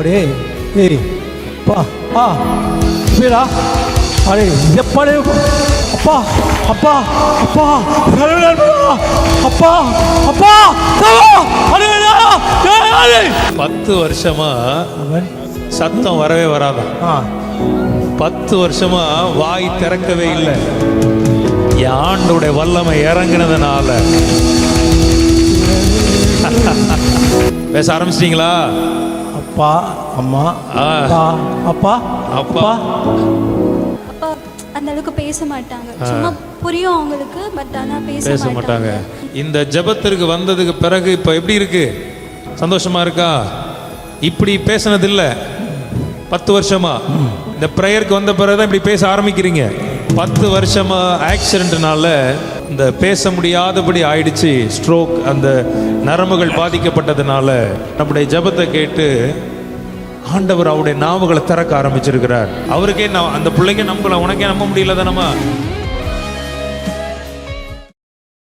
अरे ए पा आ मेरा अरे ये पड़े அப்பா அப்பா அப்பா அப்பா அப்பா அरे 10 வருஷமா சத்தம் வரவே வராதான். 10 வருஷமா வாய் திறக்கவே இல்லை. என் ஆண்டோட வல்லமை இறங்கினதுனால பேச ஆரம்பிச்சிட்டீங்களா? அப்பா அம்மா அப்பா அப்பா அப்பா அப்பா அந்த அளவுக்கு பேச மாட்டாங்க. சும்மா புரியும் அவங்களுக்கு, பட் ஆனா பேச மாட்டாங்க. இந்த ஜெபத்திற்கு வந்ததுக்கு பிறகு இப்ப எப்படி இருக்கு? சந்தோஷமா இருக்கா? இப்படி பேசினது இல்ல 10 வருஷமா. இந்த ப்ரேயருக்கு வந்த பிறகுதான் இப்படி பேச ஆரம்பிக்கிறீங்க. 10 வருஷமா ஆக்சிடென்ட்னால இந்த பேச முடியாதபடி ஆயிடுச்சு. ஸ்ட்ரோக், அந்த நரம்புகள் பாதிக்கப்பட்டதுனால நம்முடைய ஜெபத்தை கேட்டு ஆண்டவர் அவருடைய நாவுகளை திறக்க ஆரம்பிச்சிருக்கிறார். அவருக்கே அந்த பிள்ளைங்க நம்பல, உனக்கே நம்ப முடியல தானம்மா?